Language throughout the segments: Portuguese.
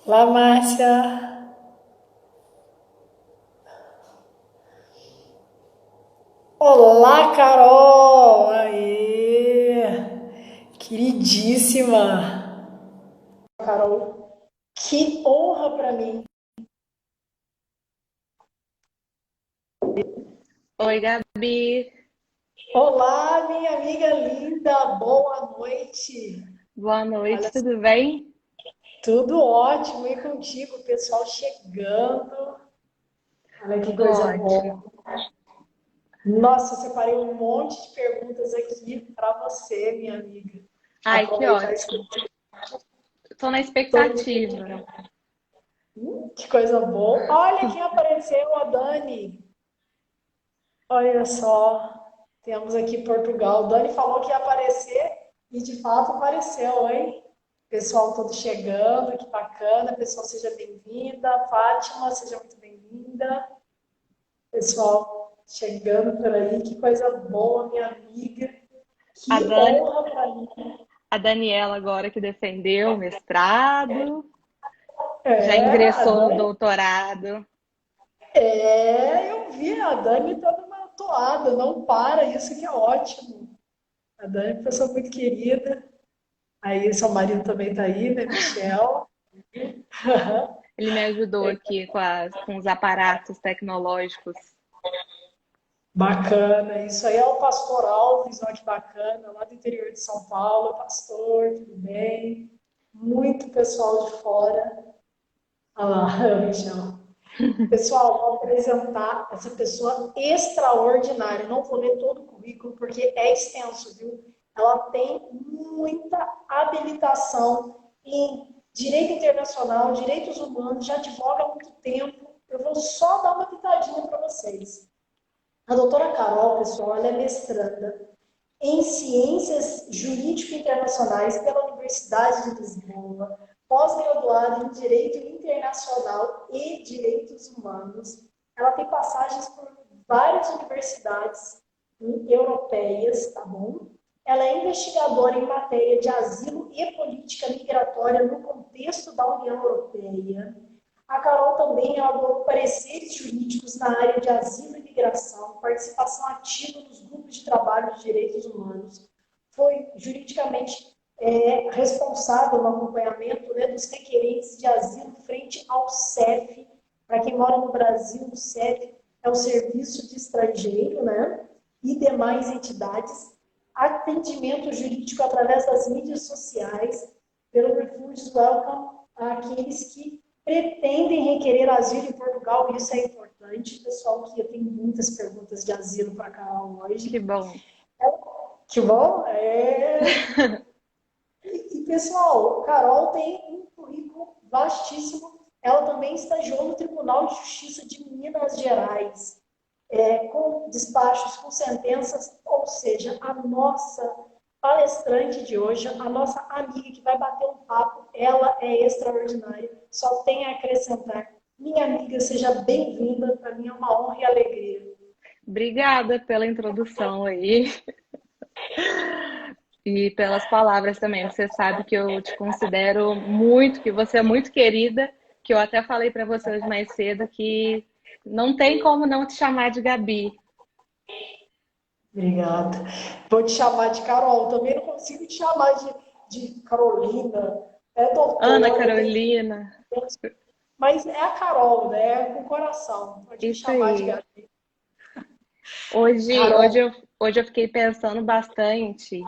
Olá, Márcia. Olá, Carol. Aê, queridíssima. Carol, que honra para mim. Oi, Gabi. Olá, minha amiga linda. Boa noite. Boa Olha, noite, tudo bem? tudo ótimo e contigo, o pessoal chegando. Olha que Tudo coisa boa. ótimo. Nossa, eu separei um monte de perguntas aqui para você, minha amiga. Ai, que Aproveitar esse ótimo. Estou na todo. expectativa. Que coisa boa. Olha quem apareceu, a Dani. Olha só, temos aqui Portugal. Dani falou que ia aparecer e de fato apareceu, hein? Pessoal todo chegando, que bacana. Pessoal, seja bem-vinda. Fátima, seja muito bem-vinda. Pessoal chegando por aí, que coisa boa, minha amiga. A Que Dani, honra para mim. a Daniela agora que defendeu o mestrado, já É, a ingressou no Dani, doutorado. eu vi a Dani toda uma toada, não para, isso que é ótimo. A Dani é uma pessoa muito querida. Aí seu marido também tá aí, né, Michel? Ele me ajudou aqui com os aparatos tecnológicos. Bacana. Isso aí é o pastor Alves, olha que bacana, lá do interior de São Paulo, pastor, tudo bem? Muito pessoal de fora. Olha lá, Michel. Pessoal, vou apresentar essa pessoa extraordinária. Não vou ler todo o currículo porque é extenso, viu? Ela tem muita habilitação em direito internacional, direitos humanos, já advoga há muito tempo. Eu vou só dar uma pitadinha para vocês. A doutora Carol, pessoal, ela é mestranda em Ciências Jurídico Internacionais pela Universidade de Lisboa, pós-graduada em Direito Internacional e Direitos Humanos. Ela tem passagens por várias universidades europeias, tá bom? Ela é investigadora em matéria de asilo e política migratória no contexto da União Europeia. A Carol também elaborou pareceres jurídicos na área de asilo e migração, participação ativa nos grupos de trabalho de direitos humanos. Foi juridicamente responsável no acompanhamento, né, dos requerentes de asilo frente ao CEF. Para quem mora no Brasil, o CEF é o Serviço de Estrangeiro, né, e demais entidades. Atendimento jurídico através das mídias sociais, pelo Refugees Welcome, àqueles que pretendem requerer asilo em Portugal, e isso é importante, pessoal, que eu tenho muitas perguntas de asilo para a Carol Que hoje. bom. Que bom? E, pessoal, Carol tem um currículo vastíssimo. Ela também estagiou no Tribunal de Justiça de Minas Gerais, com despachos, com sentenças, ou seja, a nossa palestrante de hoje, a nossa amiga que vai bater um papo, ela é extraordinária, só tem a acrescentar. Minha amiga, seja bem-vinda, para mim é uma honra e alegria. Obrigada pela introdução aí e pelas palavras também. Você sabe que eu te considero muito, que você é muito querida, que eu até falei para você hoje mais cedo que não tem como não te chamar de Gabi. Obrigada. Vou te chamar de Carol, também não consigo te chamar de Carolina, é Ana doutora, tem que... Carolina, Mas é a Carol, né? É com coração, pode me isso chamar de aí. Gabi. Hoje, hoje Carol, eu, hoje eu fiquei pensando bastante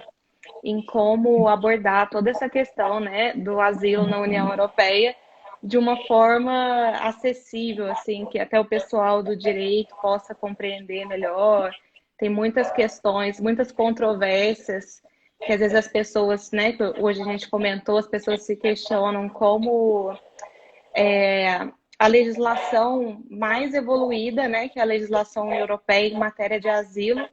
em como abordar toda essa questão, né, do asilo na União Europeia de uma forma acessível, assim, que até o pessoal do direito possa compreender melhor. Tem muitas questões, muitas controvérsias que às vezes as pessoas, né, que hoje a gente comentou, as pessoas se questionam como a legislação mais evoluída, né, que é a legislação europeia em matéria de asilo,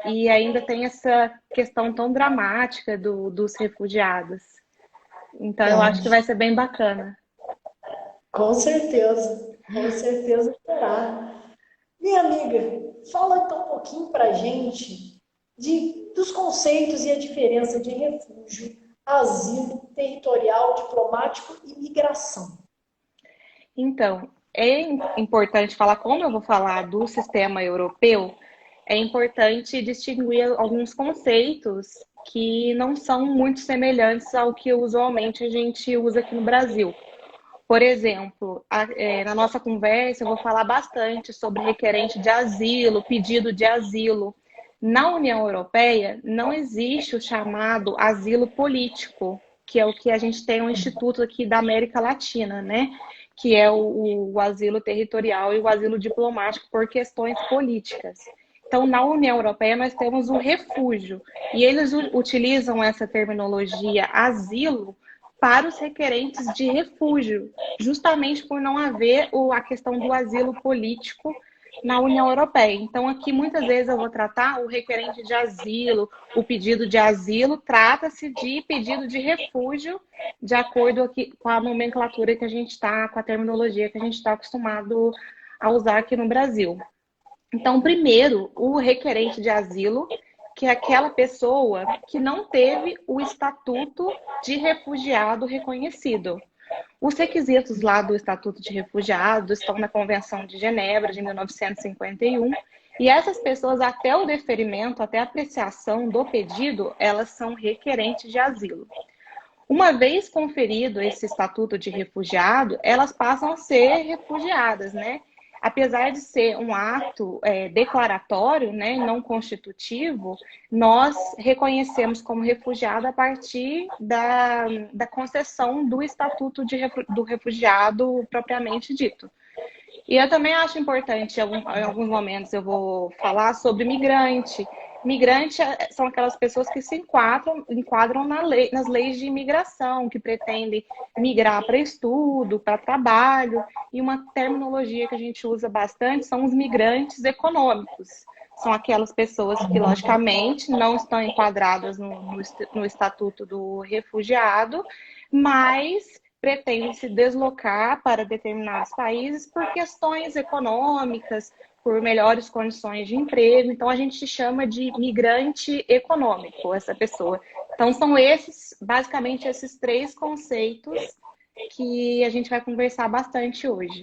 e ainda tem essa questão tão dramática dos refugiados. Então, eu acho que vai ser bem bacana. com certeza terá. Minha amiga, fala então um pouquinho para a gente dos conceitos e a diferença de refúgio, asilo, territorial, diplomático e migração. Então, é importante falar, como eu vou falar do sistema europeu, é importante distinguir alguns conceitos que não são muito semelhantes ao que usualmente a gente usa aqui no Brasil. Por exemplo, na nossa conversa eu vou falar bastante sobre requerente de asilo, pedido de asilo. Na União Europeia não existe o chamado asilo político, que é o que a gente tem um instituto aqui da América Latina, né? Que é o asilo territorial e o asilo diplomático por questões políticas. Então, na União Europeia, nós temos o refúgio, e eles utilizam essa terminologia asilo para os requerentes de refúgio, justamente por não haver a questão do asilo político na União Europeia. Então, aqui muitas vezes eu vou tratar o requerente de asilo, o pedido de asilo, trata-se de pedido de refúgio, de acordo aqui com a nomenclatura que a gente está, com a terminologia que a gente está acostumado a usar aqui no Brasil. Então, primeiro, o requerente de asilo, que é aquela pessoa que não teve o estatuto de refugiado reconhecido. Os requisitos lá do Estatuto de Refugiado estão na Convenção de Genebra, de 1951, e essas pessoas, até o deferimento, até a apreciação do pedido, elas são requerentes de asilo. Uma vez conferido esse estatuto de refugiado, elas passam a ser refugiadas, né? Apesar de ser um ato declaratório, né, não constitutivo, nós reconhecemos como refugiado a partir da concessão do estatuto do refugiado propriamente dito. E eu também acho importante, em alguns momentos eu vou falar sobre migrante. Migrante são aquelas pessoas que se enquadram nas leis de imigração, que pretendem migrar para estudo, para trabalho. E uma terminologia que a gente usa bastante são os migrantes econômicos. São aquelas pessoas que, logicamente, não estão enquadradas no Estatuto do Refugiado, mas pretendem se deslocar para determinados países por questões econômicas, por melhores condições de emprego. Então, a gente chama de migrante econômico, essa pessoa. Então, são basicamente, esses três conceitos que a gente vai conversar bastante hoje.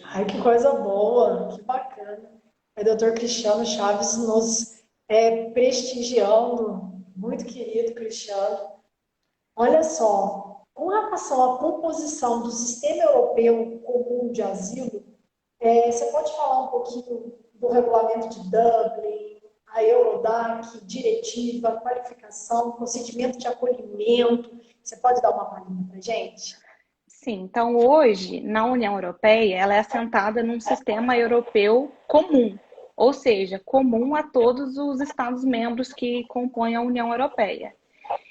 Ai, que coisa boa, que bacana. O doutor Cristiano Chaves nos prestigiando, muito querido Cristiano. Olha só, com relação à composição do sistema europeu comum de asilo, você pode falar um pouquinho do regulamento de Dublin, a Eurodac, diretiva, qualificação, procedimento de acolhimento? Você pode dar uma palhinha para gente? Sim, então hoje, na União Europeia, ela é assentada num sistema europeu comum, ou seja, comum a todos os Estados-membros que compõem a União Europeia.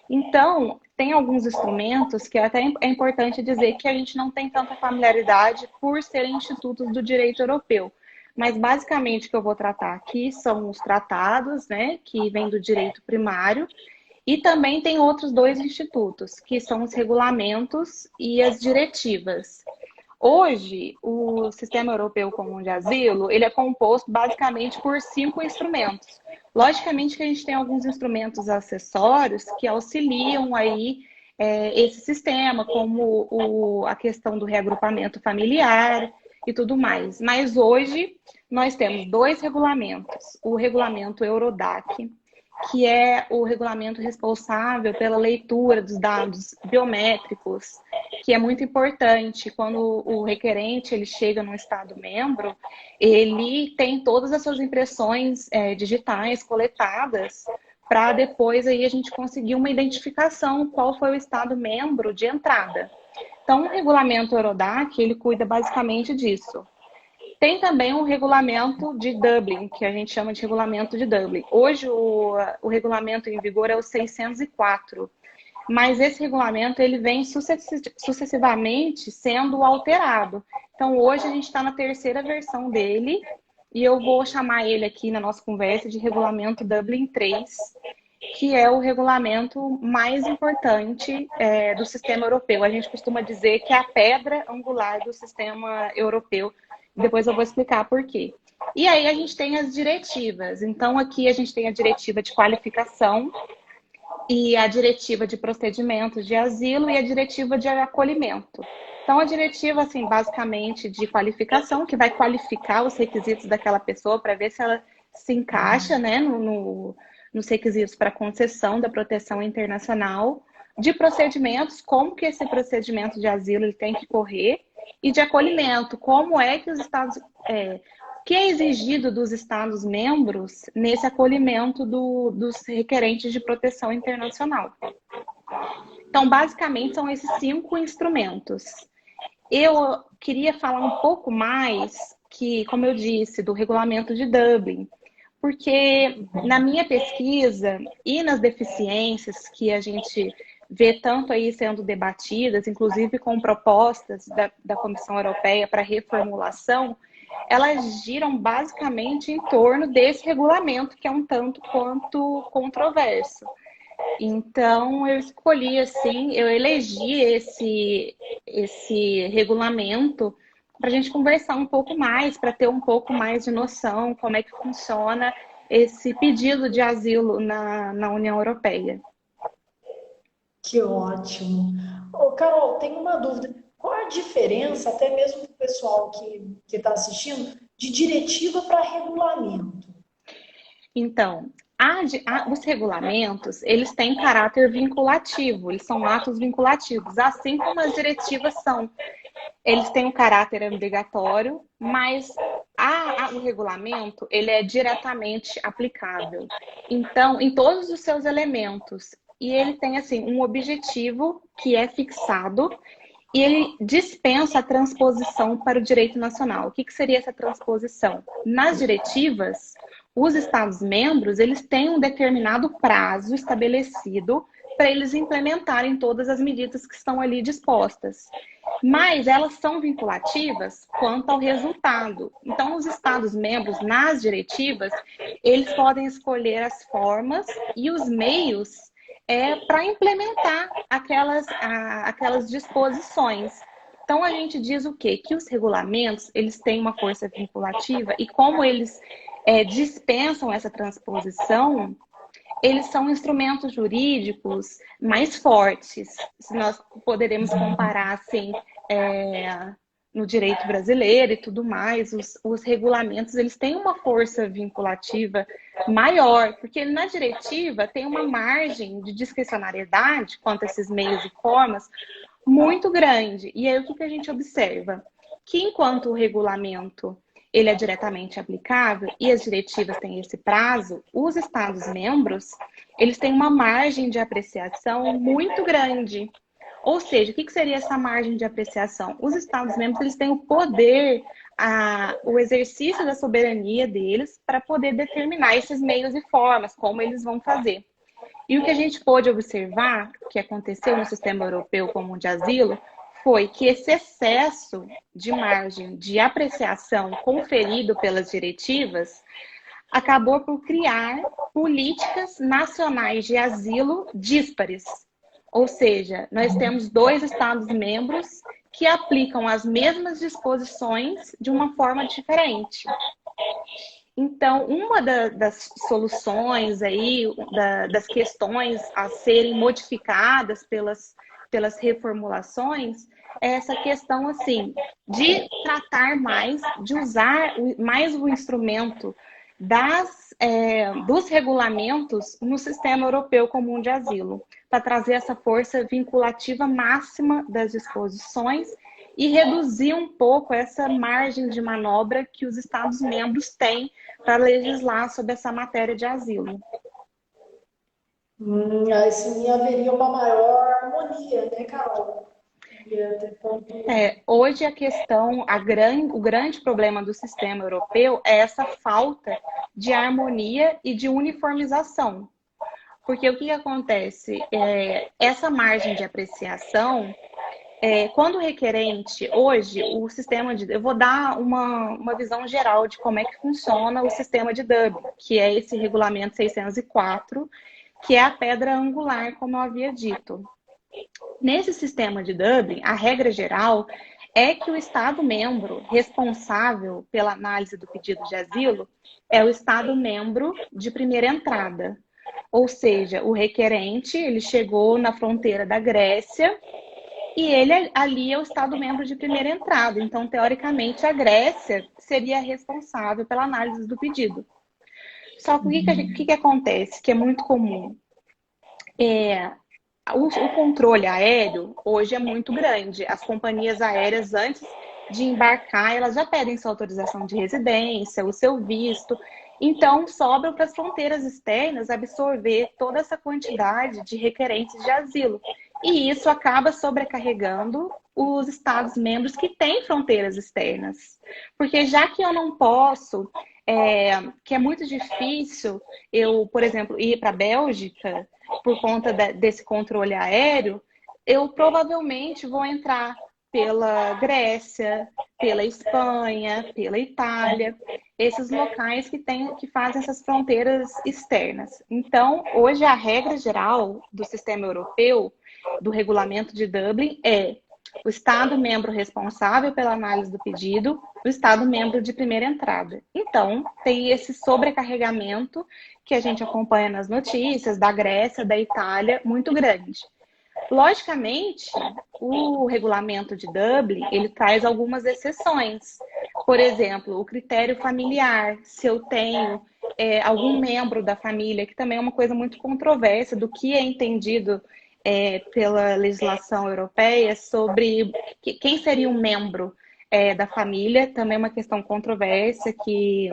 Então, tem alguns instrumentos que até é importante dizer que a gente não tem tanta familiaridade por serem institutos do direito europeu. Mas, basicamente, o que eu vou tratar aqui são os tratados, né, que vêm do direito primário, e também tem outros dois institutos, que são os regulamentos e as diretivas. Hoje, o Sistema Europeu Comum de Asilo, ele é composto basicamente por 5 instrumentos. Logicamente que a gente tem alguns instrumentos acessórios que auxiliam aí esse sistema, como a questão do reagrupamento familiar e tudo mais. Mas hoje nós temos 2 regulamentos. O regulamento Eurodac, que é o regulamento responsável pela leitura dos dados biométricos, que é muito importante. Quando o requerente ele chega no Estado-membro, ele tem todas as suas impressões digitais coletadas para depois aí a gente conseguir uma identificação qual foi o Estado-membro de entrada. Então, o regulamento Eurodac, ele cuida basicamente disso. Tem também um regulamento de Dublin, que a gente chama de regulamento de Dublin. Hoje, o regulamento em vigor é o 604, mas esse regulamento ele vem sucessivamente sendo alterado. Então, hoje a gente está na terceira versão dele, e eu vou chamar ele aqui na nossa conversa de regulamento Dublin 3, que é o regulamento mais importante do sistema europeu. A gente costuma dizer que é a pedra angular do sistema europeu. Depois eu vou explicar por quê. E aí a gente tem as diretivas. Então aqui a gente tem a diretiva de qualificação e a diretiva de procedimentos de asilo e a diretiva de acolhimento. Então, a diretiva, assim, basicamente de qualificação, que vai qualificar os requisitos daquela pessoa para ver se ela se encaixa, né, nos requisitos para concessão da proteção internacional, de procedimentos, como que esse procedimento de asilo ele tem que correr, e de acolhimento, como é que os Estados... o que é exigido dos Estados-membros nesse acolhimento dos requerentes de proteção internacional. Então, basicamente, são esses 5 instrumentos. Eu queria falar um pouco mais que, como eu disse, do regulamento de Dublin, porque na minha pesquisa e nas deficiências que a gente vê tanto aí sendo debatidas, inclusive com propostas da Comissão Europeia para reformulação, elas giram basicamente em torno desse regulamento, que é um tanto quanto controverso. Então, eu escolhi, assim, eu elegi esse regulamento para a gente conversar um pouco mais, para ter um pouco mais de noção como é que funciona esse pedido de asilo na União Europeia. Que ótimo. Ô, Carol, tem uma dúvida. Qual a diferença, até mesmo para o pessoal que está assistindo, de diretiva para regulamento? Então, os regulamentos, eles têm caráter vinculativo, eles são atos vinculativos, assim como as diretivas são. Eles têm um caráter obrigatório, mas o regulamento, ele é diretamente aplicável. Então, em todos os seus elementos. E ele tem, assim, um objetivo que é fixado e ele dispensa a transposição para o direito nacional. O que seria essa transposição? Nas diretivas, os Estados-membros, eles têm um determinado prazo estabelecido para eles implementarem todas as medidas que estão ali dispostas. Mas elas são vinculativas quanto ao resultado. Então, os Estados-membros, nas diretivas, eles podem escolher as formas e os meios para implementar aquelas disposições. Então, a gente diz o quê? Que os regulamentos, eles têm uma força vinculativa e como eles dispensam essa transposição, eles são instrumentos jurídicos mais fortes. Se nós poderemos comparar, assim, no direito brasileiro e tudo mais, os regulamentos, eles têm uma força vinculativa maior, porque na diretiva tem uma margem de discricionariedade quanto a esses meios e formas muito grande. E aí, o que a gente observa? Que enquanto o regulamento ele é diretamente aplicável e as diretivas têm esse prazo, os Estados-membros, eles têm uma margem de apreciação muito grande. Ou seja, o que seria essa margem de apreciação? Os Estados-membros, eles têm o poder, o exercício da soberania deles para poder determinar esses meios e formas, como eles vão fazer. E o que a gente pôde observar, que aconteceu no sistema europeu comum de asilo, foi que esse excesso de margem de apreciação conferido pelas diretivas acabou por criar políticas nacionais de asilo díspares. Ou seja, nós temos 2 Estados-membros que aplicam as mesmas disposições de uma forma diferente. Então, uma das soluções aí, das questões a serem modificadas pelas reformulações, é essa questão, assim, de tratar mais, de usar mais o instrumento dos regulamentos no sistema europeu comum de asilo, para trazer essa força vinculativa máxima das disposições e reduzir um pouco essa margem de manobra que os Estados-membros têm para legislar sobre essa matéria de asilo. Assim haveria uma maior harmonia, né, Carol? Hoje a questão, o grande problema do sistema europeu é essa falta de harmonia e de uniformização. Porque o que acontece? Essa margem de apreciação, quando o requerente, hoje, o sistema de... Eu vou dar uma visão geral de como é que funciona o sistema de Dublin, que é esse regulamento 604, que é a pedra angular, como eu havia dito. Nesse sistema de Dublin, a regra geral é que o Estado-membro responsável pela análise do pedido de asilo é o Estado-membro de primeira entrada. Ou seja, o requerente, ele chegou na fronteira da Grécia e ele ali é o Estado-membro de primeira entrada. Então, teoricamente, a Grécia seria responsável pela análise do pedido. Só que o que acontece, que é muito comum? O controle aéreo hoje é muito grande. As companhias aéreas, antes de embarcar, elas já pedem sua autorização de residência, o seu visto. Então, sobra para as fronteiras externas absorver toda essa quantidade de requerentes de asilo. E isso acaba sobrecarregando os Estados-membros que têm fronteiras externas. Porque já que eu não posso, que é muito difícil eu, por exemplo, ir para a Bélgica por conta desse controle aéreo, eu provavelmente vou entrar pela Grécia, pela Espanha, pela Itália, esses locais que fazem essas fronteiras externas. Então, hoje a regra geral do sistema europeu, do regulamento de Dublin, é o Estado-membro responsável pela análise do pedido, o Estado-membro de primeira entrada. Então, tem esse sobrecarregamento que a gente acompanha nas notícias da Grécia, da Itália, muito grande. Logicamente, o regulamento de Dublin, ele traz algumas exceções. Por exemplo, o critério familiar, se eu tenho algum membro da família, que também é uma coisa muito controversa do que é entendido pela legislação europeia sobre quem seria um membro da família, também é uma questão controversa que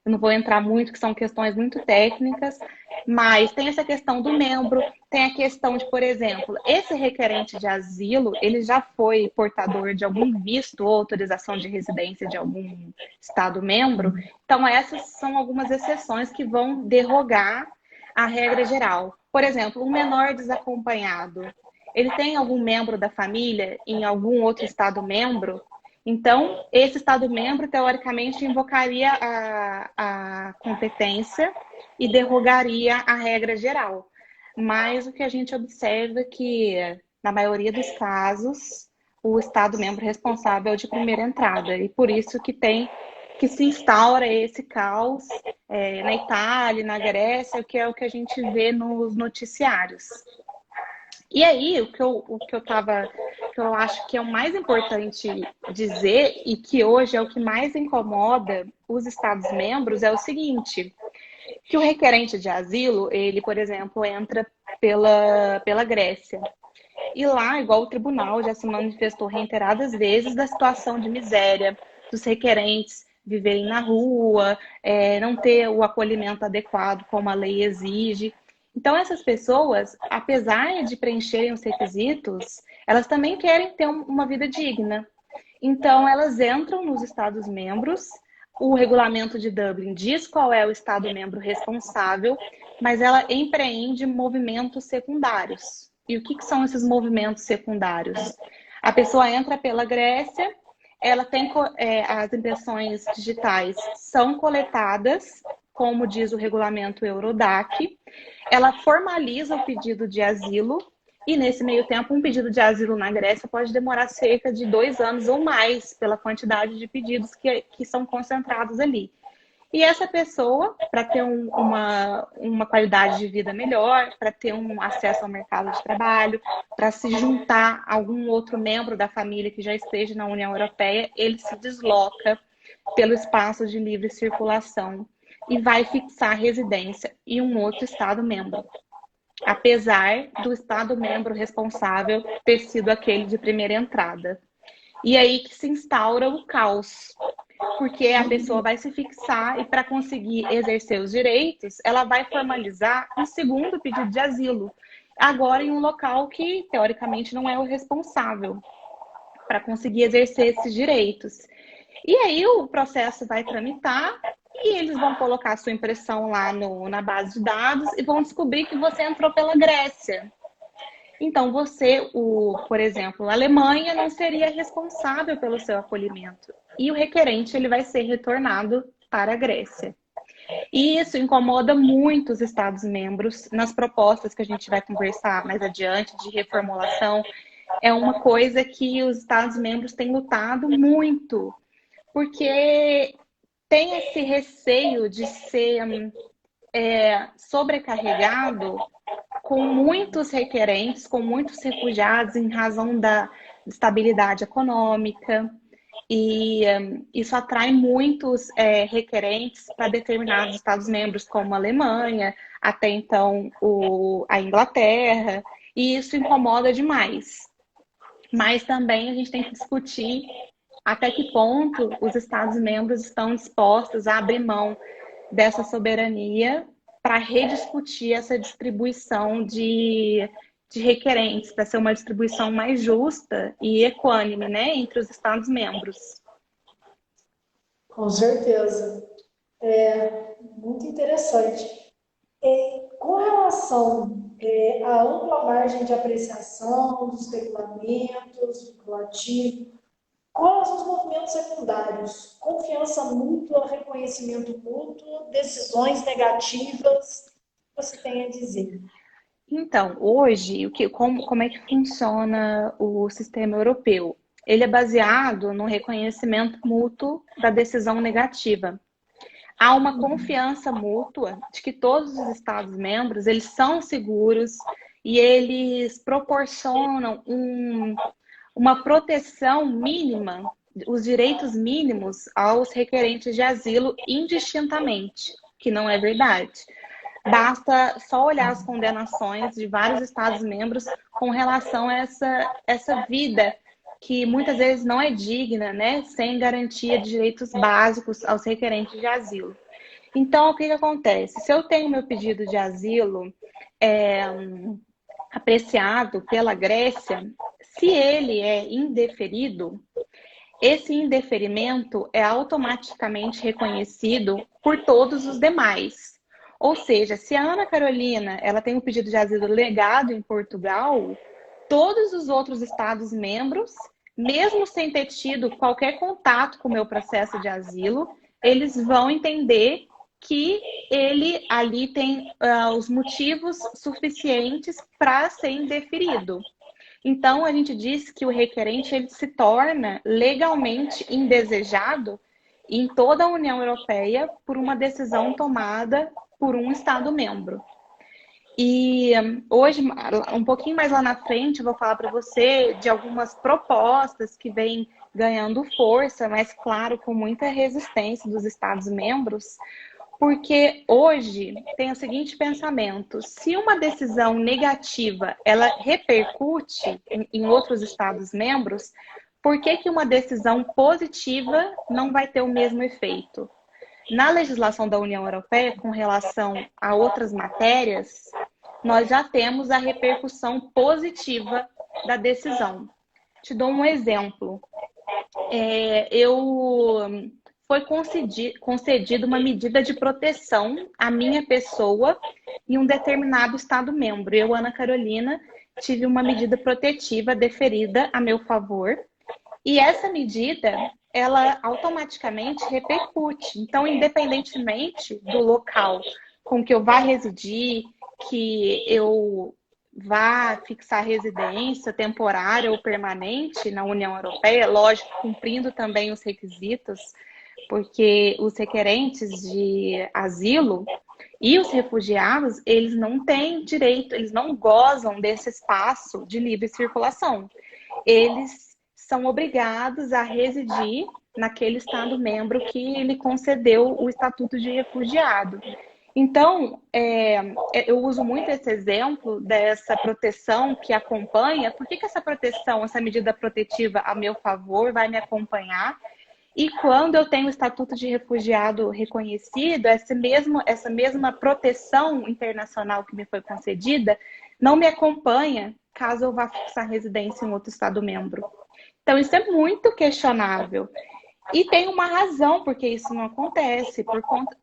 eu não vou entrar muito, que são questões muito técnicas, mas tem essa questão do membro, tem a questão de, por exemplo, esse requerente de asilo, ele já foi portador de algum visto ou autorização de residência de algum Estado-membro, então essas são algumas exceções que vão derrogar a regra geral. Por exemplo, um menor desacompanhado, ele tem algum membro da família em algum outro Estado-membro? Então, esse Estado-membro, teoricamente, invocaria a competência e derrogaria a regra geral. Mas o que a gente observa é que, na maioria dos casos, o Estado-membro responsável é o de primeira entrada. E por isso que se instaura esse caos na Itália, na Grécia, que é o que a gente vê nos noticiários. E aí, o que eu acho que é o mais importante dizer e que hoje é o que mais incomoda os Estados-membros é o seguinte, que o requerente de asilo, ele, por exemplo, entra pela Grécia. E lá, igual o tribunal já se manifestou reiteradas vezes da situação de miséria dos requerentes viverem na rua, não ter o acolhimento adequado como a lei exige. Então, essas pessoas, apesar de preencherem os requisitos, elas também querem ter uma vida digna. Então, elas entram nos Estados-membros, o regulamento de Dublin diz qual é o Estado-membro responsável, mas ela empreende movimentos secundários. E o que são esses movimentos secundários? A pessoa entra pela Grécia, ela tem as impressões digitais são coletadas, como diz o regulamento Eurodac, ela formaliza o pedido de asilo e, nesse meio tempo, um pedido de asilo na Grécia pode demorar cerca de 2 anos ou mais, pela quantidade de pedidos que são concentrados ali. E essa pessoa, para ter uma qualidade de vida melhor, para ter um acesso ao mercado de trabalho, para se juntar a algum outro membro da família que já esteja na União Europeia, ele se desloca pelo espaço de livre circulação e vai fixar residência em um outro Estado-membro, apesar do Estado-membro responsável ter sido aquele de primeira entrada. E aí que se instaura o caos, porque a pessoa vai se fixar e para conseguir exercer os direitos, ela vai formalizar um segundo pedido de asilo, agora em um local que, teoricamente, não é o responsável para conseguir exercer esses direitos. E aí o processo vai tramitar e eles vão colocar a sua impressão lá na base de dados e vão descobrir que você entrou pela Grécia. Então, por exemplo, a Alemanha não seria responsável pelo seu acolhimento. E o requerente ele vai ser retornado para a Grécia. E isso incomoda muito os Estados-membros nas propostas que a gente vai conversar mais adiante de reformulação. É uma coisa que os Estados-membros têm lutado muito, porque tem esse receio de ser sobrecarregado com muitos requerentes, com muitos refugiados em razão da estabilidade econômica, e isso atrai muitos requerentes para determinados Estados-membros, como a Alemanha, até então a Inglaterra, e isso incomoda demais. Mas também a gente tem que discutir até que ponto os Estados-membros estão dispostos a abrir mão dessa soberania para rediscutir essa distribuição de requerentes, para ser uma distribuição mais justa e equânime, né, entre os Estados-membros. Com certeza. É muito interessante. Com relação à ampla margem de apreciação dos regulamentos, vinculativo, quais os movimentos secundários? Confiança mútua, reconhecimento mútuo, decisões negativas, o que você tem a dizer? Então, hoje, como é que funciona o sistema europeu? Ele é baseado no reconhecimento mútuo da decisão negativa. Há uma confiança mútua de que todos os Estados-membros eles são seguros e eles proporcionam uma proteção mínima, os direitos mínimos aos requerentes de asilo indistintamente, que não é verdade. Basta só olhar as condenações de vários Estados-membros com relação a essa vida que muitas vezes não é digna, né? Sem garantia de direitos básicos aos requerentes de asilo. Então, o que acontece? Se eu tenho meu pedido de asilo apreciado pela Grécia, se ele é indeferido, esse indeferimento é automaticamente reconhecido por todos os demais. Ou seja, se a Ana Carolina ela tem um pedido de asilo legado em Portugal, todos os outros Estados-membros, mesmo sem ter tido qualquer contato com o meu processo de asilo, eles vão entender que ele ali tem os motivos suficientes para ser indeferido. Então, a gente diz que o requerente ele se torna legalmente indesejado em toda a União Europeia por uma decisão tomada por um Estado-membro. E hoje, um pouquinho mais lá na frente, eu vou falar para você de algumas propostas que vêm ganhando força, mas, claro, com muita resistência dos Estados-membros, porque hoje tem o seguinte pensamento: se uma decisão negativa ela repercute em outros Estados-membros, por que uma decisão positiva não vai ter o mesmo efeito? Na legislação da União Europeia, com relação a outras matérias, nós já temos a repercussão positiva da decisão. Te dou um exemplo. Foi concedida uma medida de proteção à minha pessoa em um determinado Estado-membro. Eu, Ana Carolina, tive uma medida protetiva deferida a meu favor. E essa medida, ela automaticamente repercute. Então, independentemente do local com que eu vá residir, que eu vá fixar residência temporária ou permanente na União Europeia, lógico, cumprindo também os requisitos, porque os requerentes de asilo e os refugiados, eles não têm direito, eles não gozam desse espaço de livre circulação. Eles são obrigados a residir naquele Estado-membro que lhe concedeu o estatuto de refugiado. Então, eu uso muito esse exemplo dessa proteção que acompanha. Por que essa proteção, essa medida protetiva a meu favor vai me acompanhar? E quando eu tenho o estatuto de refugiado reconhecido, essa mesma proteção internacional que me foi concedida não me acompanha caso eu vá fixar residência em outro Estado-membro. Então, isso é muito questionável. E tem uma razão por que isso não acontece,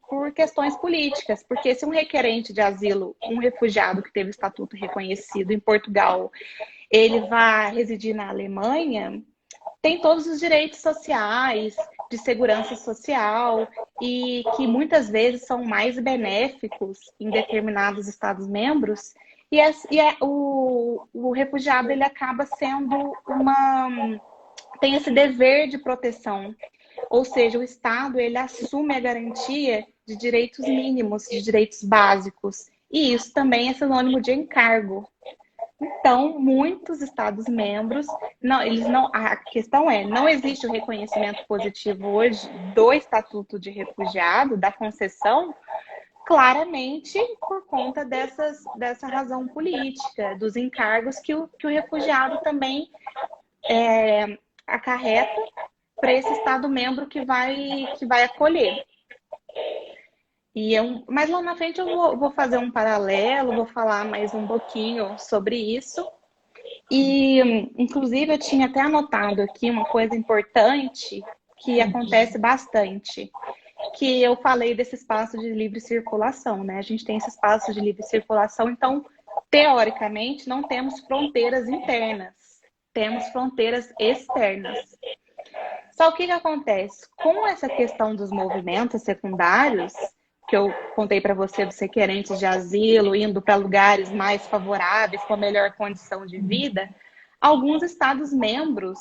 por questões políticas. Porque se um requerente de asilo, um refugiado que teve estatuto reconhecido em Portugal, ele vai residir na Alemanha, tem todos os direitos sociais, de segurança social, e que muitas vezes são mais benéficos em determinados Estados-membros. O refugiado ele acaba sendo tem esse dever de proteção. Ou seja, o Estado ele assume a garantia de direitos mínimos, de direitos básicos. E isso também é sinônimo de encargo. Então, muitos Estados-membros, a questão é, não existe o reconhecimento positivo hoje do Estatuto de Refugiado, da concessão, claramente por conta dessa razão política, dos encargos que o refugiado também acarreta para esse Estado-membro que vai acolher. Mas lá na frente eu vou fazer um paralelo, vou falar mais um pouquinho sobre isso. E, inclusive, eu tinha até anotado aqui uma coisa importante que acontece bastante, que eu falei desse espaço de livre circulação, né? A gente tem esse espaço de livre circulação, então, teoricamente, não temos fronteiras internas, temos fronteiras externas. Só o que acontece? Com essa questão dos movimentos secundários, que eu contei para você dos requerentes de asilo, indo para lugares mais favoráveis, com melhor condição de vida, alguns Estados-membros,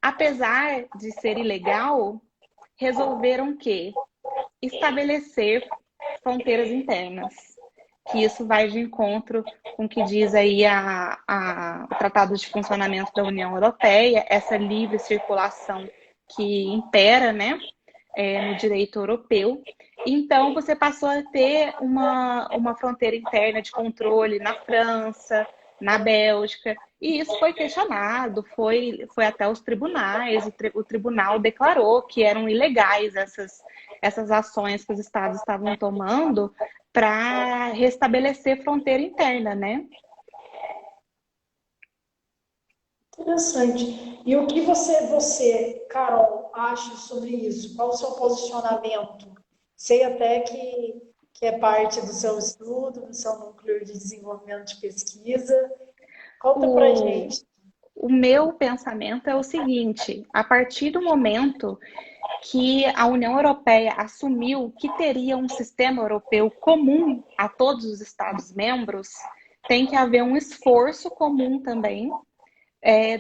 apesar de ser ilegal, resolveram que estabelecer fronteiras internas. Que isso vai de encontro com o que diz aí o Tratado de Funcionamento da União Europeia, essa livre circulação que impera, né, no direito europeu. Então, você passou a ter uma fronteira interna de controle na França, na Bélgica, e isso foi questionado, foi até os tribunais, o tribunal declarou que eram ilegais essas ações que os estados estavam tomando para restabelecer fronteira interna, né? Interessante. E o que você, Carol, acha sobre isso? Qual o seu posicionamento? Sei até que é parte do seu estudo, do seu núcleo de desenvolvimento de pesquisa. Conta pra gente. O meu pensamento é o seguinte: a partir do momento que a União Europeia assumiu que teria um sistema europeu comum a todos os Estados-membros, tem que haver um esforço comum também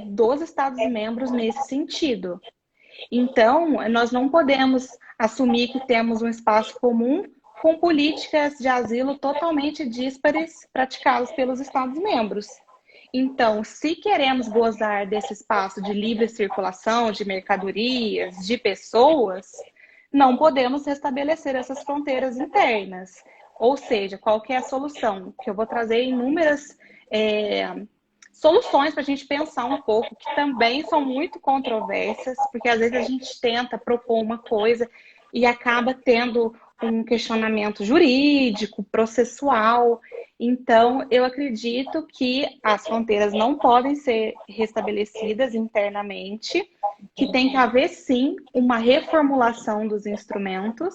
dos Estados-membros nesse sentido. Então, nós não podemos assumir que temos um espaço comum com políticas de asilo totalmente díspares praticadas pelos Estados-membros. Então, se queremos gozar desse espaço de livre circulação de mercadorias, de pessoas, não podemos restabelecer essas fronteiras internas. Ou seja, qual que é a solução? Que eu vou trazer inúmeras soluções para a gente pensar um pouco, que também são muito controversas, porque às vezes a gente tenta propor uma coisa e acaba tendo um questionamento jurídico, processual. Então, eu acredito que as fronteiras não podem ser restabelecidas internamente, que tem que haver, sim, uma reformulação dos instrumentos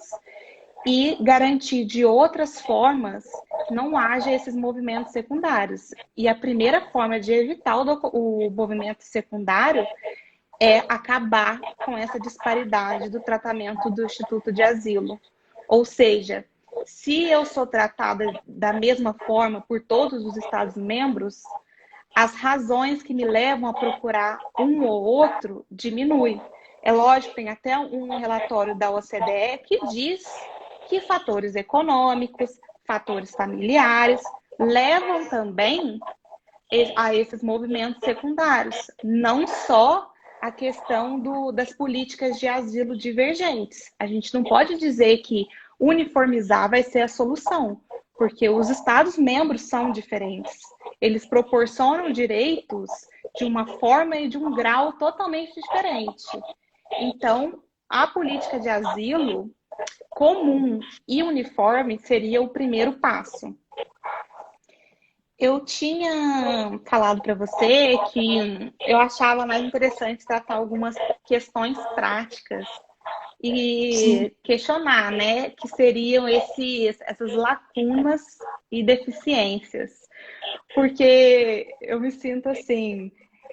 e garantir de outras formas que não haja esses movimentos secundários. E a primeira forma de evitar o movimento secundário é acabar com essa disparidade do tratamento do Instituto de Asilo. Ou seja, se eu sou tratada da mesma forma por todos os Estados-membros, as razões que me levam a procurar um ou outro diminuem. É lógico, tem até um relatório da OCDE que diz que fatores econômicos, fatores familiares, levam também a esses movimentos secundários. Não só a questão das políticas de asilo divergentes. A gente não pode dizer que uniformizar vai ser a solução, porque os Estados-membros são diferentes. Eles proporcionam direitos de uma forma e de um grau totalmente diferente. Então, a política de asilo comum e uniforme seria o primeiro passo. Eu tinha falado para você que eu achava mais interessante tratar algumas questões práticas e questionar, né, que seriam essas lacunas e deficiências. Porque eu me sinto assim,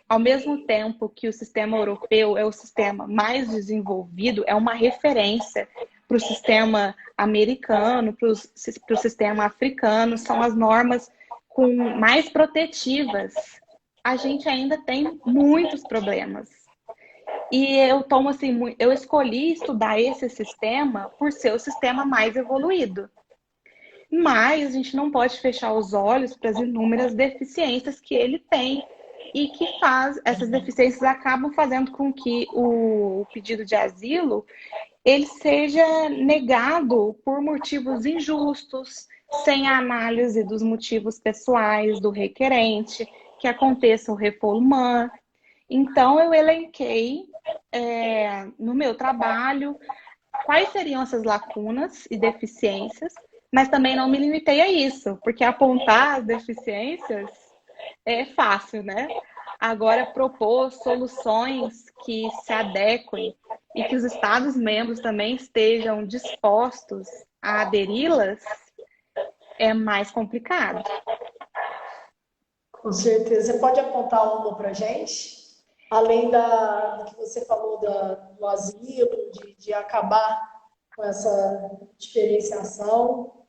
ao mesmo tempo que o sistema europeu é o sistema mais desenvolvido, é uma referência para o sistema americano, para o sistema africano, são as normas mais protetivas. A gente ainda tem muitos problemas. E eu tomo assim, eu escolhi estudar esse sistema por ser o sistema mais evoluído. Mas a gente não pode fechar os olhos para as inúmeras deficiências que ele tem e que essas deficiências acabam fazendo com que o pedido de asilo ele seja negado por motivos injustos, sem a análise dos motivos pessoais do requerente, que aconteça o refoulement. Então, eu elenquei no meu trabalho quais seriam essas lacunas e deficiências, mas também não me limitei a isso, porque apontar as deficiências é fácil, né? Agora, propor soluções que se adequem e que os Estados-membros também estejam dispostos a aderi-las é mais complicado. Com certeza. Você pode apontar uma para a gente? Além do que você falou do asilo, de acabar com essa diferenciação.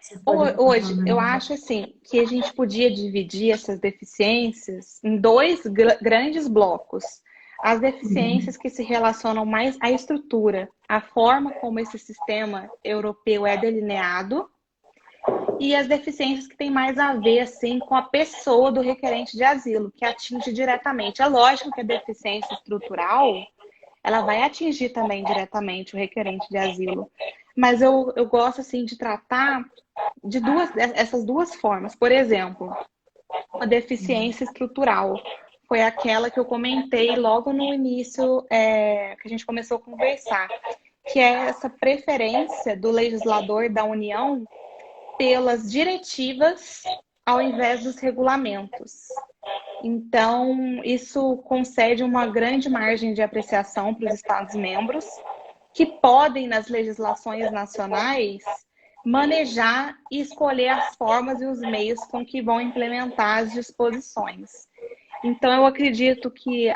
Você pode apontar Hoje, eu uma. acho assim que a gente podia dividir essas deficiências em dois grandes blocos. As deficiências que se relacionam mais à estrutura, à forma como esse sistema europeu é delineado, e as deficiências que têm mais a ver assim, com a pessoa do requerente de asilo, que atinge diretamente. É lógico que a deficiência estrutural ela vai atingir também diretamente o requerente de asilo. Mas eu gosto assim de tratar de essas duas formas. Por exemplo, a deficiência estrutural foi aquela que eu comentei logo no início, que a gente começou a conversar, que é essa preferência do legislador da União pelas diretivas ao invés dos regulamentos. Então, isso concede uma grande margem de apreciação para os Estados-membros, que podem, nas legislações nacionais, manejar e escolher as formas e os meios com que vão implementar as disposições. Então, eu acredito que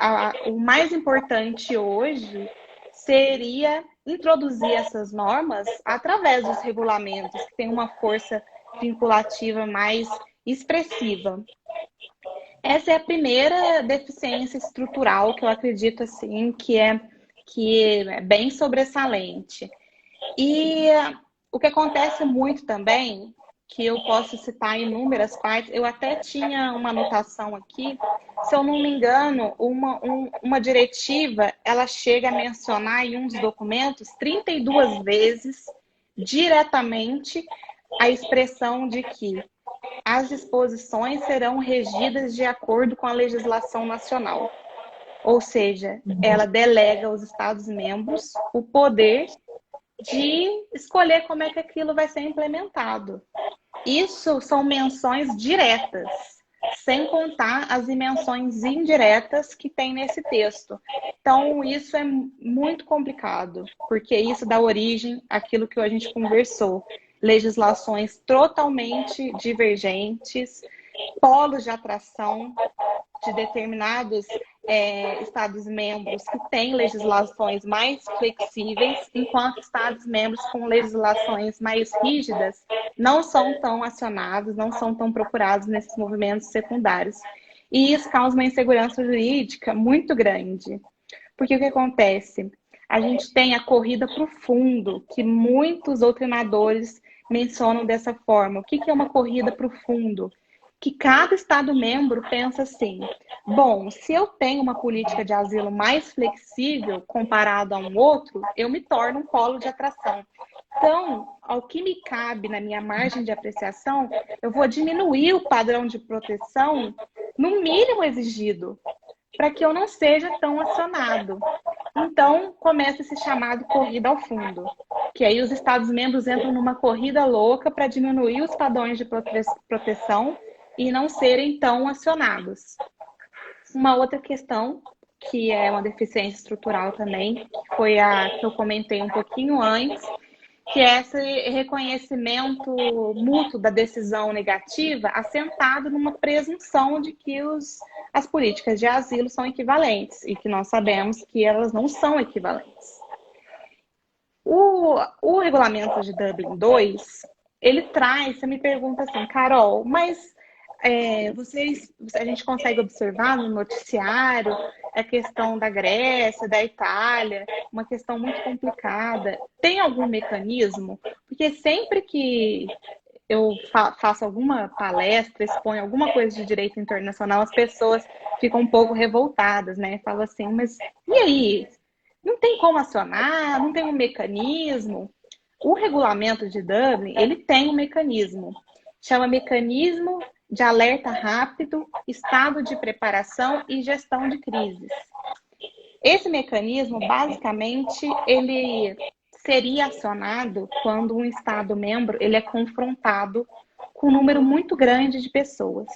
o mais importante hoje seria introduzir essas normas através dos regulamentos, que têm uma força vinculativa mais expressiva. Essa é a primeira deficiência estrutural que eu acredito assim que é bem sobressalente. E o que acontece muito também, que eu posso citar inúmeras partes, eu até tinha uma anotação aqui, se eu não me engano, uma diretiva, ela chega a mencionar em um dos documentos 32 vezes diretamente a expressão de que as disposições serão regidas de acordo com a legislação nacional. Ou seja, ela delega aos Estados-membros o poder de escolher como é que aquilo vai ser implementado. Isso são menções diretas, sem contar as dimensões indiretas que tem nesse texto. Então, isso é muito complicado, porque isso dá origem àquilo que a gente conversou. Legislações totalmente divergentes, polos de atração de determinados Estados-membros que têm legislações mais flexíveis, enquanto Estados-membros com legislações mais rígidas não são tão acionados, não são tão procurados nesses movimentos secundários. E isso causa uma insegurança jurídica muito grande. Porque o que acontece? A gente tem a corrida para o fundo, que muitos doutrinadores mencionam dessa forma. O que é uma corrida para o fundo? Que cada Estado-membro pensa assim, bom, se eu tenho uma política de asilo mais flexível comparado a um outro, eu me torno um polo de atração. Então, ao que me cabe na minha margem de apreciação, eu vou diminuir o padrão de proteção no mínimo exigido, para que eu não seja tão acionado. Então, começa esse chamado corrida ao fundo, que aí os Estados-membros entram numa corrida louca para diminuir os padrões de proteção e não serem tão acionados. Uma outra questão, que é uma deficiência estrutural também, que foi a que eu comentei um pouquinho antes, que é esse reconhecimento mútuo da decisão negativa assentado numa presunção de que as políticas de asilo são equivalentes e que nós sabemos que elas não são equivalentes. O regulamento de Dublin 2, ele traz, você me pergunta assim, Carol, mas a gente consegue observar no noticiário a questão da Grécia, da Itália, uma questão muito complicada. Tem algum mecanismo? Porque sempre que eu faço alguma palestra, exponho alguma coisa de direito internacional, as pessoas ficam um pouco revoltadas, né? Falam assim, mas e aí? Não tem como acionar? Não tem um mecanismo? O regulamento de Dublin, ele tem um mecanismo. Chama mecanismo de alerta rápido, estado de preparação e gestão de crises. Esse mecanismo, basicamente, ele seria acionado quando um Estado-membro ele é confrontado com um número muito grande de pessoas.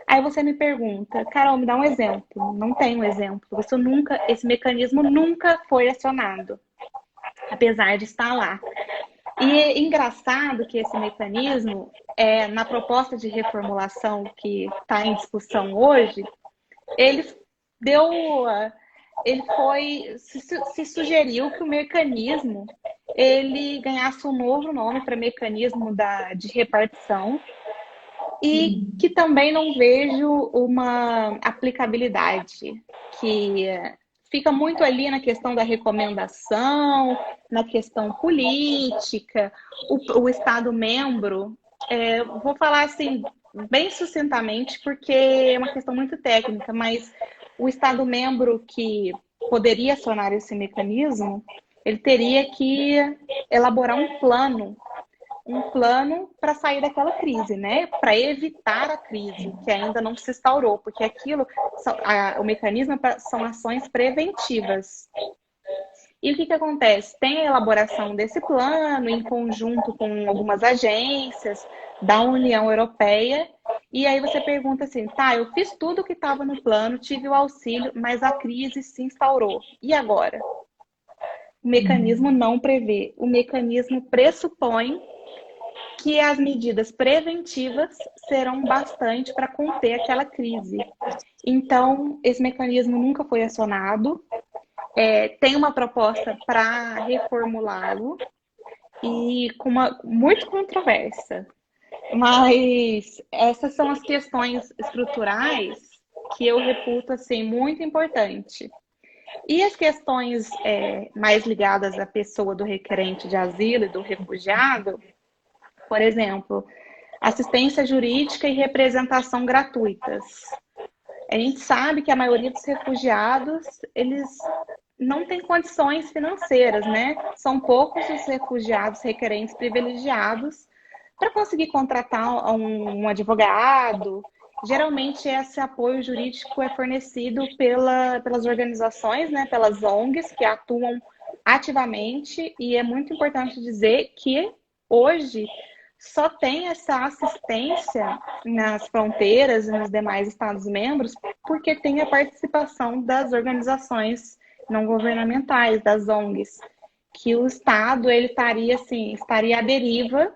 Aí você me pergunta, Carol, me dá um exemplo. Não tem um exemplo. Esse mecanismo nunca foi acionado, apesar de estar lá. E é engraçado que esse mecanismo, na proposta de reformulação que está em discussão hoje, ele deu, se sugeriu que o mecanismo ele ganhasse um novo nome para mecanismo de repartição e que também não vejo uma aplicabilidade que fica muito ali na questão da recomendação, na questão política, o Estado-membro. Vou falar assim, bem sucintamente, porque é uma questão muito técnica, mas o Estado-membro que poderia acionar esse mecanismo, ele teria que elaborar um plano para sair daquela crise, né? Para evitar a crise que ainda não se instaurou, porque o mecanismo são ações preventivas. E o que acontece? Tem a elaboração desse plano em conjunto com algumas agências da União Europeia, e aí você pergunta assim, tá, eu fiz tudo o que estava no plano, tive o auxílio, mas a crise se instaurou. E agora? O mecanismo não prevê. O mecanismo pressupõe que as medidas preventivas serão bastante para conter aquela crise. Então, esse mecanismo nunca foi acionado. Tem uma proposta para reformulá-lo e com muito controversa. Mas essas são as questões estruturais que eu reputo assim, muito importante. E as questões mais ligadas à pessoa do requerente de asilo e do refugiado, por exemplo, assistência jurídica e representação gratuitas. A gente sabe que a maioria dos refugiados, eles não têm condições financeiras, né? São poucos os refugiados requerentes privilegiados para conseguir contratar um advogado. Geralmente, esse apoio jurídico é fornecido pelas organizações, né? Pelas ONGs, que atuam ativamente. E é muito importante dizer que hoje só tem essa assistência nas fronteiras e nos demais Estados-membros porque tem a participação das organizações não governamentais, das ONGs, que o Estado ele estaria à deriva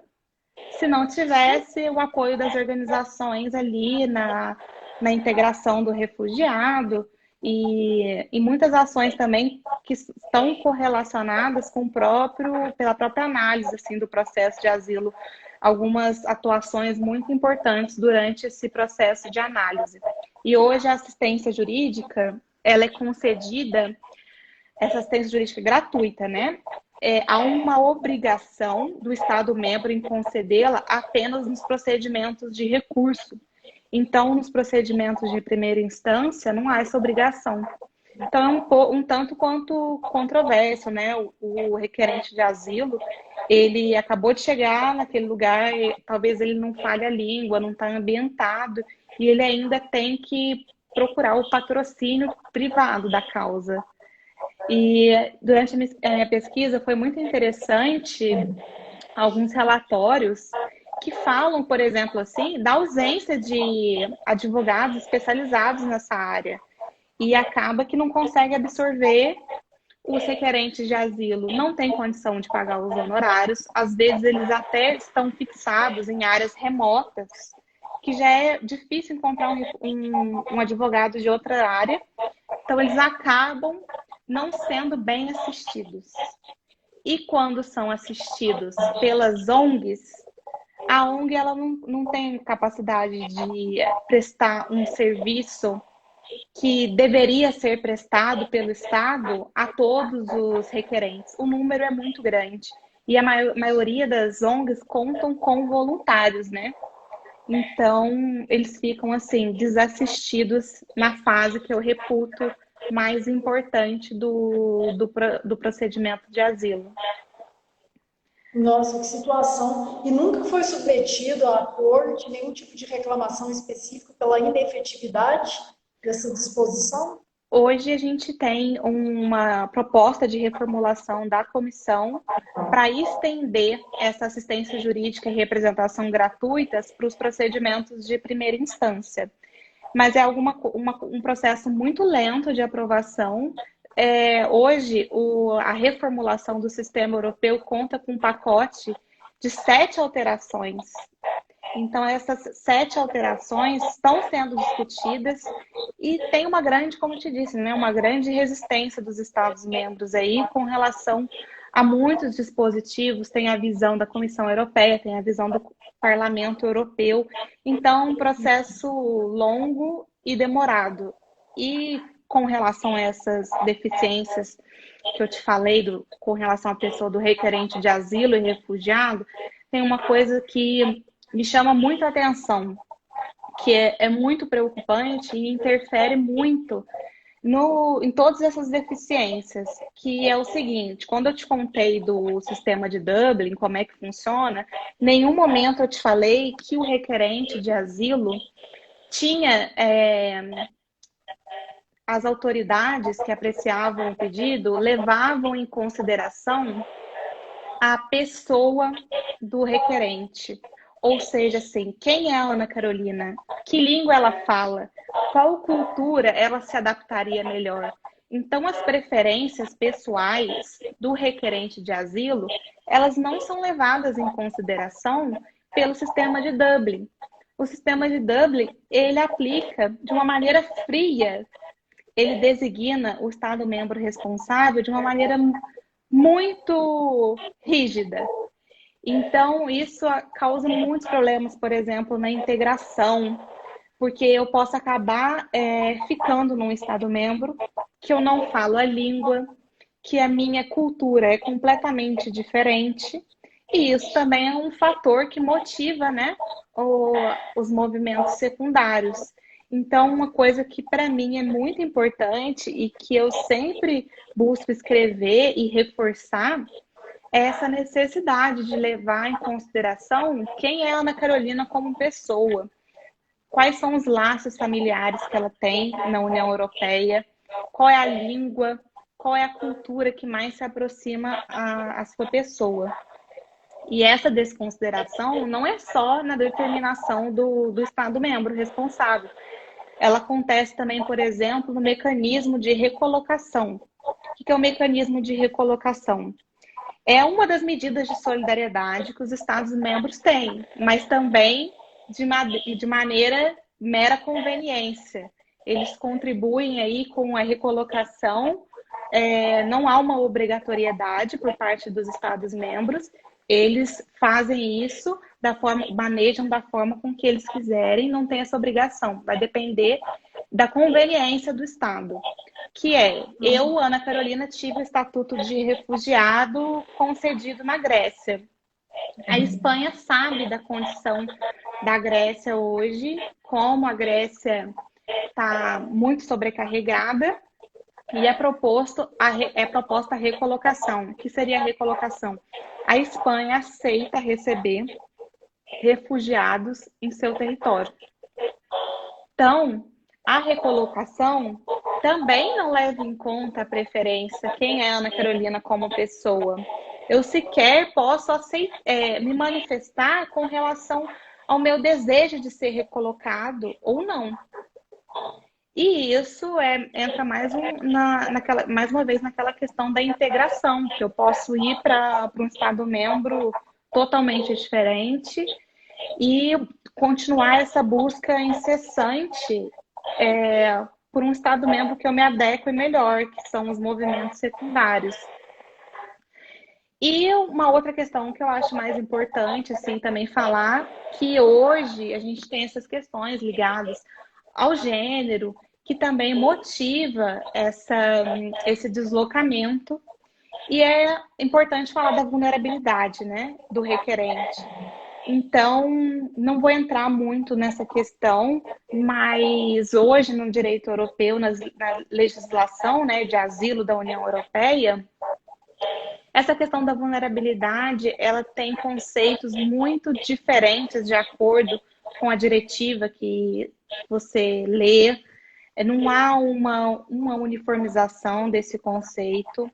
se não tivesse o apoio das organizações ali na integração do refugiado e muitas ações também que estão correlacionadas com pela própria análise assim, do processo de asilo, algumas atuações muito importantes durante esse processo de análise. E hoje a assistência jurídica, ela é concedida, essa assistência jurídica gratuita, né? Há uma obrigação do Estado-membro em concedê-la apenas nos procedimentos de recurso. Então, nos procedimentos de primeira instância, não há essa obrigação. Então, é um tanto quanto controverso, né? O requerente de asilo, ele acabou de chegar naquele lugar, talvez ele não fale a língua, não está ambientado, e ele ainda tem que procurar o patrocínio privado da causa. E durante a minha pesquisa foi muito interessante alguns relatórios que falam, por exemplo, assim, da ausência de advogados especializados nessa área. E acaba que não consegue absorver os requerentes de asilo, não tem condição de pagar os honorários, às vezes eles até estão fixados em áreas remotas, que já é difícil encontrar um advogado de outra área, então eles acabam não sendo bem assistidos. E quando são assistidos pelas ONGs, a ONG ela não tem capacidade de prestar um serviço que deveria ser prestado pelo Estado a todos os requerentes. O número é muito grande. E a maioria das ONGs contam com voluntários, né? Então, eles ficam, assim, desassistidos na fase que eu reputo mais importante do procedimento de asilo. Nossa, que situação. E nunca foi submetido à corte nenhum tipo de reclamação específica pela inefetividade dessa disposição? Hoje a gente tem uma proposta de reformulação da comissão para estender essa assistência jurídica e representação gratuitas para os procedimentos de primeira instância. Mas é um processo muito lento de aprovação. Hoje, a reformulação do sistema europeu conta com um pacote de 7 alterações. Então, essas 7 alterações estão sendo discutidas e tem uma grande, como eu te disse, né, uma grande resistência dos Estados-membros aí com relação a muitos dispositivos. Tem a visão da Comissão Europeia, tem a visão do Parlamento Europeu. Então, um processo longo e demorado. E com relação a essas deficiências que eu te falei, com relação à pessoa do requerente de asilo e refugiado, tem uma coisa que me chama muito a atenção, que é muito preocupante e interfere muito em todas essas deficiências, que é o seguinte: quando eu te contei do sistema de Dublin, como é que funciona, em nenhum momento eu te falei que o requerente de asilo tinha as autoridades que apreciavam o pedido levavam em consideração a pessoa do requerente. Ou seja, assim, quem é a Ana Carolina? Que língua ela fala? Qual cultura ela se adaptaria melhor? Então, as preferências pessoais do requerente de asilo, elas não são levadas em consideração pelo sistema de Dublin. O sistema de Dublin, ele aplica de uma maneira fria. Ele designa o Estado-membro responsável de uma maneira muito rígida. Então, isso causa muitos problemas, por exemplo, na integração, porque eu posso acabar ficando num Estado-membro que eu não falo a língua, que a minha cultura é completamente diferente, e isso também é um fator que motiva, né, os movimentos secundários. Então, uma coisa que para mim é muito importante e que eu sempre busco escrever e reforçar é essa necessidade de levar em consideração quem é a Ana Carolina como pessoa, quais são os laços familiares que ela tem na União Europeia, qual é a língua, qual é a cultura que mais se aproxima à sua pessoa. E essa desconsideração não é só na determinação do Estado-membro responsável. Ela acontece também, por exemplo, no mecanismo de recolocação. O que é o mecanismo de recolocação? É uma das medidas de solidariedade que os Estados-membros têm, mas também de maneira mera conveniência. Eles contribuem aí com a recolocação, não há uma obrigatoriedade por parte dos Estados-membros, eles fazem isso manejam da forma com que eles quiserem, não tem essa obrigação, vai depender da conveniência do Estado. Que eu, Ana Carolina, tive o estatuto de refugiado concedido na Grécia. A Espanha sabe da condição da Grécia hoje, como a Grécia está muito sobrecarregada, e é proposta a recolocação. O que seria a recolocação? A Espanha aceita receber refugiados em seu território. Então, a recolocação também não leva em conta a preferência, quem é a Ana Carolina como pessoa. Eu sequer posso me manifestar com relação ao meu desejo de ser recolocado ou não. E isso entra mais uma vez naquela questão da integração, que eu posso ir para um Estado-membro totalmente diferente e continuar essa busca incessante por um Estado-membro que eu me adeque melhor, que são os movimentos secundários. E uma outra questão que eu acho mais importante, assim, também falar, que hoje a gente tem essas questões ligadas ao gênero, que também motiva esse deslocamento. E é importante falar da vulnerabilidade, né, do requerente. Então, não vou entrar muito nessa questão, mas hoje no direito europeu, na legislação, né, de asilo da União Europeia, essa questão da vulnerabilidade, ela tem conceitos muito diferentes de acordo com a diretiva que você lê. Não há uma uniformização desse conceito.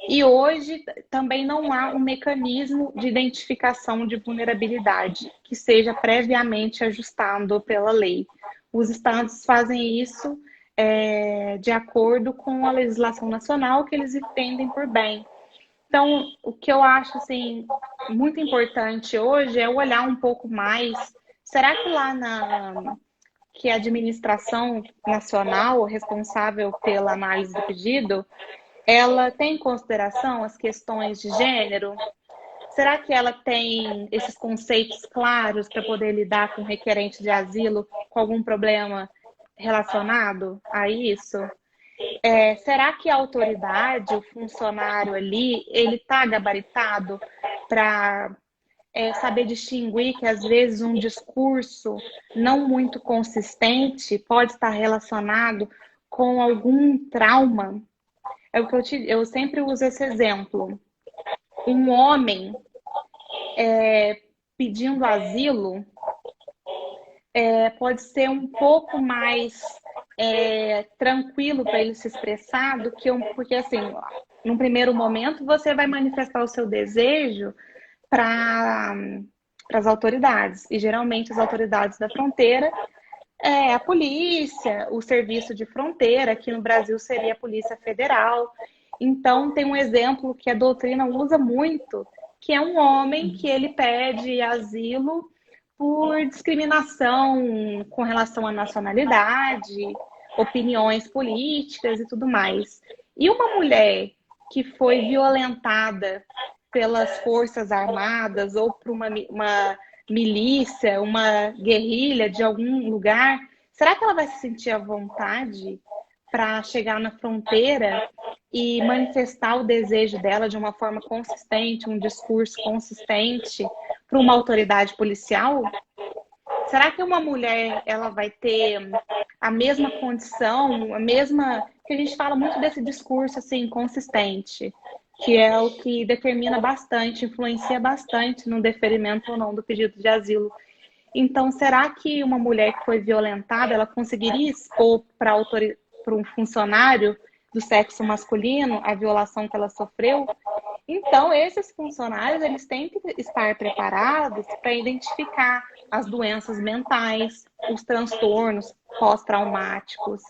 E hoje também não há um mecanismo de identificação de vulnerabilidade que seja previamente ajustado pela lei. Os estados fazem isso de acordo com a legislação nacional que eles entendem por bem. Então, o que eu acho assim muito importante hoje é olhar um pouco mais. Será que lá que a administração nacional responsável pela análise do pedido, ela tem em consideração as questões de gênero? Será que ela tem esses conceitos claros para poder lidar com o requerente de asilo com algum problema relacionado a isso? Será que a autoridade, o funcionário ali, ele está gabaritado para saber distinguir que às vezes um discurso não muito consistente pode estar relacionado com algum trauma? É o que eu sempre uso esse exemplo. Um homem pedindo asilo pode ser um pouco mais tranquilo para ele se expressar do que porque assim, num primeiro momento você vai manifestar o seu desejo para as autoridades, e geralmente as autoridades da fronteira a polícia, o serviço de fronteira, aqui no Brasil seria a Polícia Federal. Então, tem um exemplo que a doutrina usa muito, que é um homem que ele pede asilo por discriminação com relação à nacionalidade, opiniões políticas e tudo mais. E uma mulher que foi violentada pelas Forças Armadas ou por uma milícia, uma guerrilha de algum lugar, será que ela vai se sentir à vontade para chegar na fronteira e manifestar o desejo dela de uma forma consistente, um discurso consistente para uma autoridade policial? Será que uma mulher ela vai ter a mesma condição, a mesma que a gente fala muito desse discurso assim consistente, que é o que determina bastante, influencia bastante no deferimento ou não do pedido de asilo. Então, será que uma mulher que foi violentada, ela conseguiria expor para um funcionário do sexo masculino a violação que ela sofreu? Então, esses funcionários, eles têm que estar preparados para identificar as doenças mentais, os transtornos pós-traumáticos,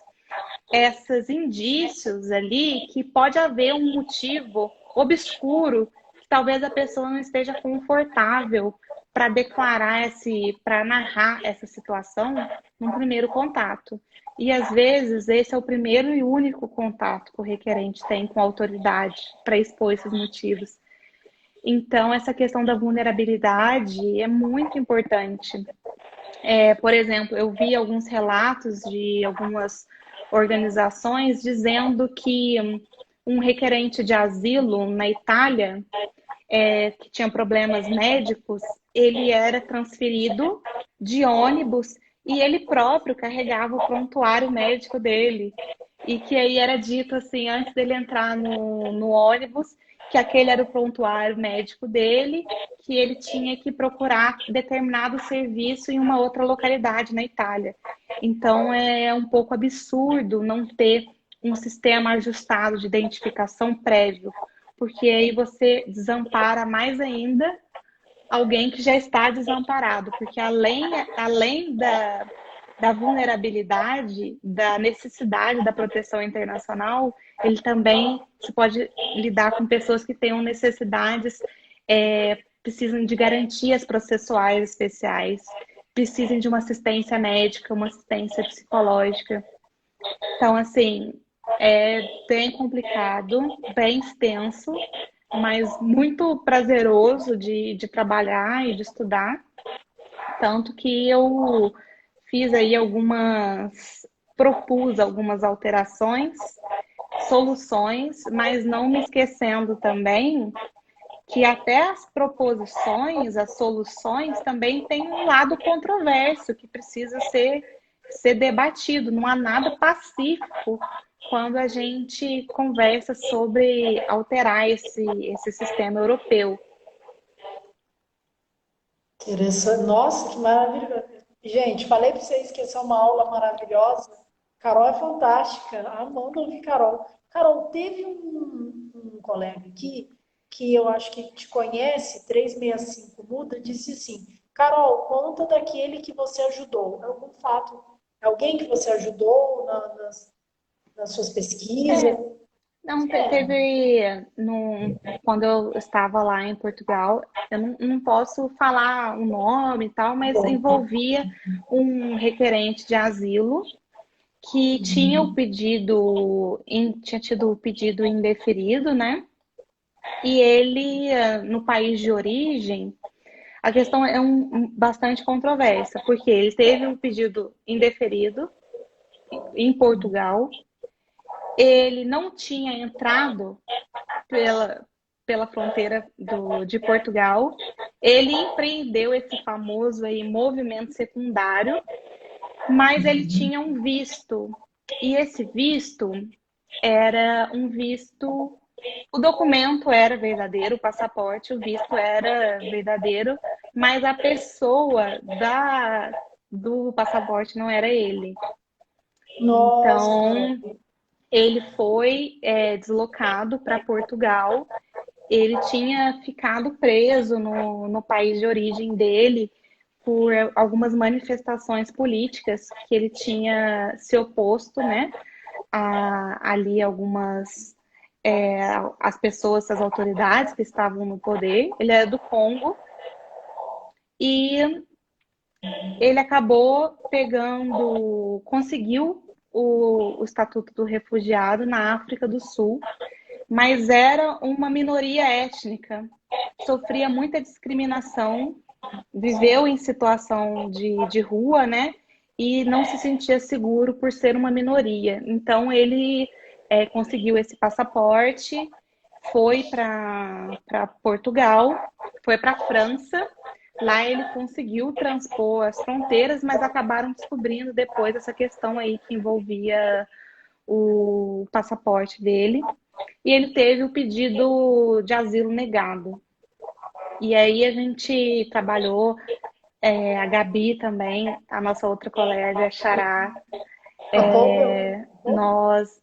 esses indícios ali que pode haver um motivo obscuro que talvez a pessoa não esteja confortável para declarar para narrar essa situação no primeiro contato. E às vezes esse é o primeiro e único contato que o requerente tem com a autoridade para expor esses motivos. Então, essa questão da vulnerabilidade é muito importante. Por exemplo, eu vi alguns relatos de algumas organizações dizendo que um requerente de asilo na Itália, que tinha problemas médicos, ele era transferido de ônibus e ele próprio carregava o prontuário médico dele. E que aí era dito assim, antes dele entrar no ônibus, que aquele era o prontuário médico dele, que ele tinha que procurar determinado serviço em uma outra localidade na Itália. Então é um pouco absurdo não ter um sistema ajustado de identificação prévio, porque aí você desampara mais ainda alguém que já está desamparado, porque além da vulnerabilidade, da necessidade da proteção internacional, ele também se pode lidar com pessoas que tenham necessidades, precisam de garantias processuais especiais, precisam de uma assistência médica, uma assistência psicológica. Então, assim, é bem complicado, bem extenso, mas muito prazeroso de trabalhar e de estudar. Tanto que eu fiz aí algumas propus algumas alterações, soluções, mas não me esquecendo também que até as proposições, as soluções também têm um lado controverso que precisa ser debatido. Não há nada pacífico quando a gente conversa sobre alterar esse sistema europeu. Interessante. Nossa, que maravilhoso. Gente, falei para vocês que essa é uma aula maravilhosa. Carol é fantástica. Amando ouvir Carol. Carol, teve um colega aqui que eu acho que te conhece, 365 Muda, disse assim: Carol, conta daquele que você ajudou. Algum fato, alguém que você ajudou nas suas pesquisas? Não, É. quando eu estava lá em Portugal, eu não posso falar o nome e tal, mas envolvia um requerente de asilo que tinha tido o pedido indeferido, né? E ele, no país de origem, a questão é bastante controversa, porque ele teve um pedido indeferido em Portugal, ele não tinha entrado pela fronteira de Portugal, ele empreendeu esse famoso aí, movimento secundário, mas ele tinha um visto, e esse visto era um visto. O documento era verdadeiro, o passaporte, o visto era verdadeiro, mas a pessoa do passaporte não era ele. Nossa, Então, ele foi deslocado para Portugal. Ele tinha ficado preso no país de origem dele por algumas manifestações políticas que ele tinha se oposto, né? Ali algumas as pessoas, as autoridades que estavam no poder. Ele é do Congo e ele acabou conseguiu o Estatuto do Refugiado na África do Sul, mas era uma minoria étnica, sofria muita discriminação, viveu em situação de rua, né? E não se sentia seguro por ser uma minoria. Então ele conseguiu esse passaporte, foi para Portugal, foi para a França. Lá ele conseguiu transpor as fronteiras, mas acabaram descobrindo depois essa questão aí que envolvia o passaporte dele. E ele teve o pedido de asilo negado. E aí a gente trabalhou, a Gabi também, a nossa outra colega, a Xará, nós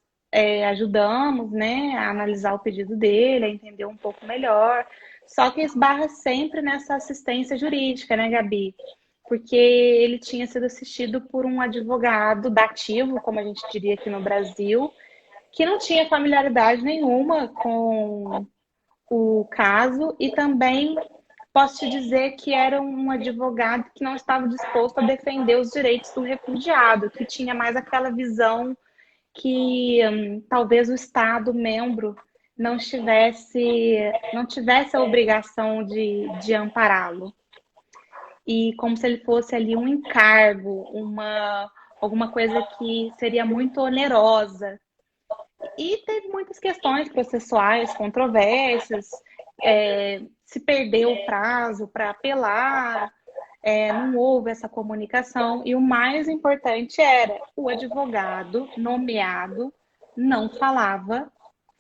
ajudamos, né, a analisar o pedido dele, a entender um pouco melhor. Só que esbarra sempre nessa assistência jurídica, né, Gabi? Porque ele tinha sido assistido por um advogado dativo, como a gente diria aqui no Brasil, que não tinha familiaridade nenhuma com o caso e também posso te dizer que era um advogado que não estava disposto a defender os direitos do refugiado, que tinha mais aquela visão que talvez o Estado membro não tivesse a obrigação de ampará-lo. E como se ele fosse ali um encargo, alguma coisa que seria muito onerosa. E teve muitas questões processuais, controvérsias, se perdeu o prazo para apelar, não houve essa comunicação. E o mais importante era o advogado nomeado não falava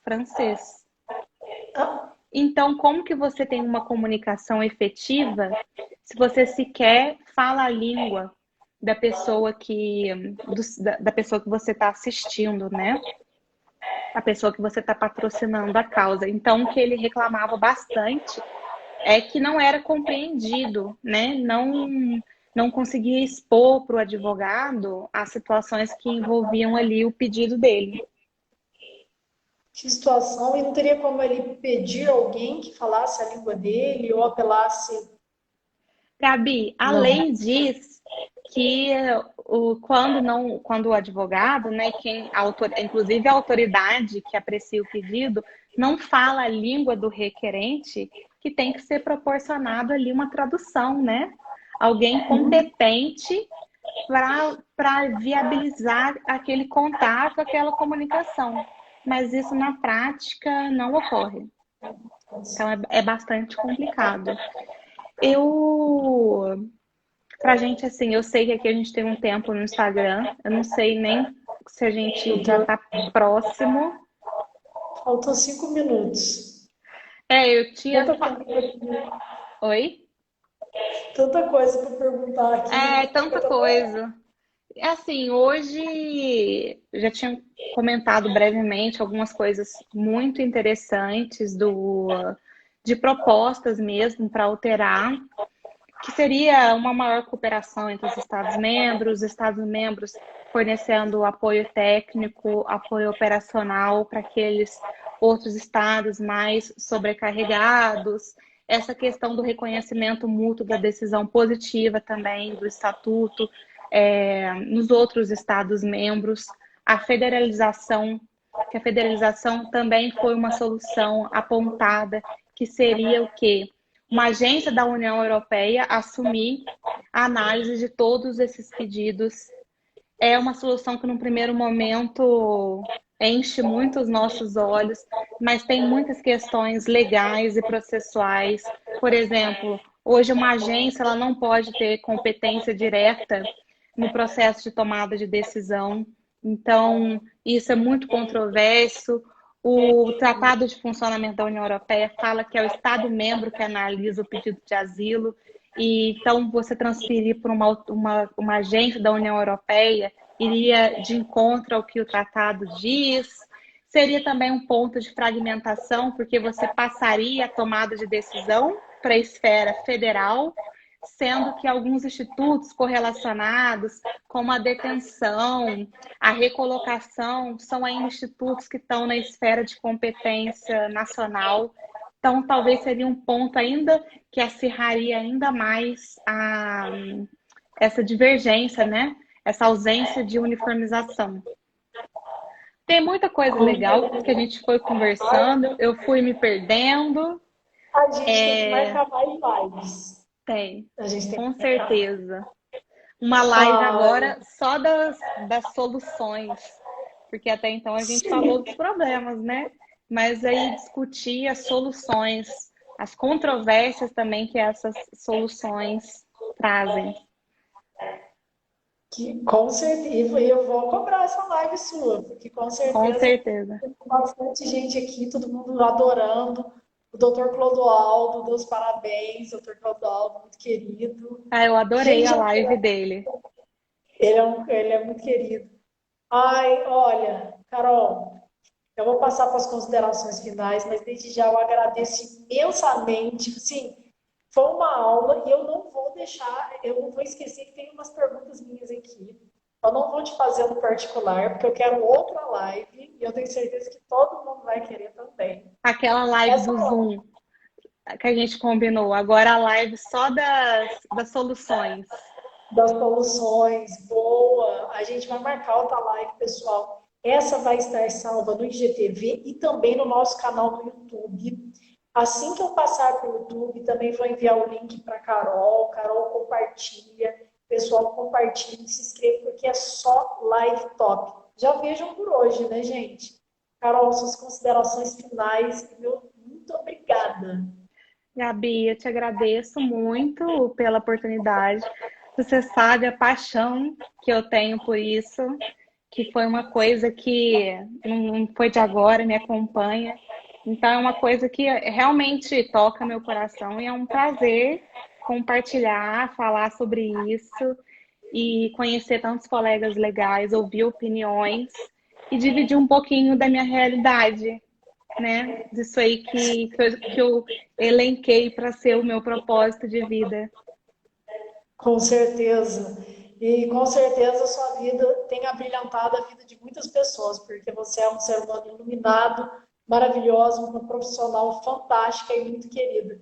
francês. Então, como que você tem uma comunicação efetiva se você sequer fala a língua da pessoa da pessoa que você está assistindo, né? A pessoa que você está patrocinando a causa. Então, o que ele reclamava bastante é que não era compreendido, né? Não conseguia expor para o advogado as situações que envolviam ali o pedido dele. que situação. E não teria como ele pedir alguém que falasse a língua dele ou apelasse. Gabi, a Não. lei diz que quando o advogado, né, inclusive a autoridade que aprecia o pedido, não fala a língua do requerente, que tem que ser proporcionado ali uma tradução, né? Alguém competente para viabilizar aquele contato, aquela comunicação. Mas isso na prática não ocorre. Então é bastante complicado. Pra gente, assim, eu sei que aqui a gente tem um tempo no Instagram, eu não sei nem se a gente já tá próximo. Faltam 5 minutos. Eu tinha. Tanta coisa, Oi? tanta coisa para perguntar É, aqui. tanta coisa. É assim, hoje eu já tinha comentado brevemente algumas coisas muito interessantes de propostas mesmo para alterar, que seria uma maior cooperação entre os Estados membros fornecendo apoio técnico, apoio operacional para aqueles outros estados mais sobrecarregados, essa questão do reconhecimento mútuo da decisão positiva também do estatuto nos outros estados membros, a federalização, que a federalização também foi uma solução apontada, que seria o quê? Uma agência da União Europeia assumir a análise de todos esses pedidos. É uma solução que, num primeiro momento, enche muito os nossos olhos, mas tem muitas questões legais e processuais. Por exemplo, hoje uma agência ela não pode ter competência direta no processo de tomada de decisão. Então, isso é muito controverso. O Tratado de Funcionamento da União Europeia fala que é o Estado-membro que analisa o pedido de asilo, e então você transferir para uma agência da União Europeia iria de encontro ao que o tratado diz. Seria também um ponto de fragmentação, porque você passaria a tomada de decisão para a esfera federal, sendo que alguns institutos correlacionados, como a detenção, a recolocação, são ainda institutos que estão na esfera de competência nacional. Então, talvez seria um ponto ainda que acirraria ainda mais essa divergência, né? Essa ausência de uniformização. Tem muita coisa legal que a gente foi conversando, eu fui me perdendo. A gente tem que marcar mais lives. Tem, A gente tem com que marcar. certeza. Uma live Ai, agora só das soluções, porque até então a gente falou sim. dos problemas, né? Mas aí discutir as soluções, as controvérsias também que essas soluções trazem. Com certeza, e eu vou cobrar essa live sua, porque com Com certeza certeza. tem bastante gente aqui, todo mundo adorando. O doutor Clodoaldo, Deus parabéns, doutor Clodoaldo, muito querido. Ah, eu adorei Gente, a live dele. ele é muito querido. Ai, olha, Carol, eu vou passar para as considerações finais, mas desde já eu agradeço imensamente. Sim, foi uma aula e eu não vou deixar, eu não vou esquecer que tem umas perguntas minhas aqui. Eu não vou te fazer no particular, porque eu quero outra live e eu tenho certeza que todo mundo vai querer também. Aquela live Essa do Zoom que a gente combinou, agora a live só das soluções. das soluções, boa. A gente vai marcar outra live, pessoal. Essa vai estar salva no IGTV e também no nosso canal do YouTube. Assim que eu passar para o YouTube, também vou enviar o link para Carol. Carol compartilha. Pessoal, compartilhe, se inscreva, porque é só live top. Já vejam por hoje, né, gente? Carol, suas considerações finais. Meu, muito obrigada. Gabi, eu te agradeço muito pela oportunidade. Você sabe a paixão que eu tenho por isso, que foi uma coisa que não foi de agora, me acompanha. Então, é uma coisa que realmente toca meu coração e é um prazer compartilhar, falar sobre isso e conhecer tantos colegas legais, ouvir opiniões e dividir um pouquinho da minha realidade, né? Disso aí que eu elenquei para ser o meu propósito de vida. Com certeza. E com certeza a sua vida tem abrilhantado a vida de muitas pessoas, porque você é um ser humano iluminado, maravilhoso, uma profissional fantástica e muito querida.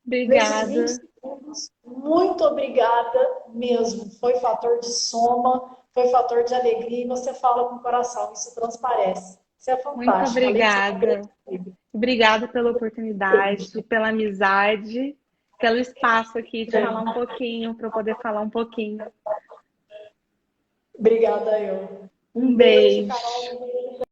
Nesses 20 Obrigada. segundos, muito obrigada mesmo. Foi fator de soma, foi fator de alegria e você fala com o coração, isso transparece. Isso é Muito fantástico, além de ser uma grande obrigada. amiga. Obrigada pela oportunidade, pela amizade, pelo espaço aqui de falar um pouquinho, para eu poder falar um pouquinho. Obrigada, eu. Um Beijo, beijo. Carol.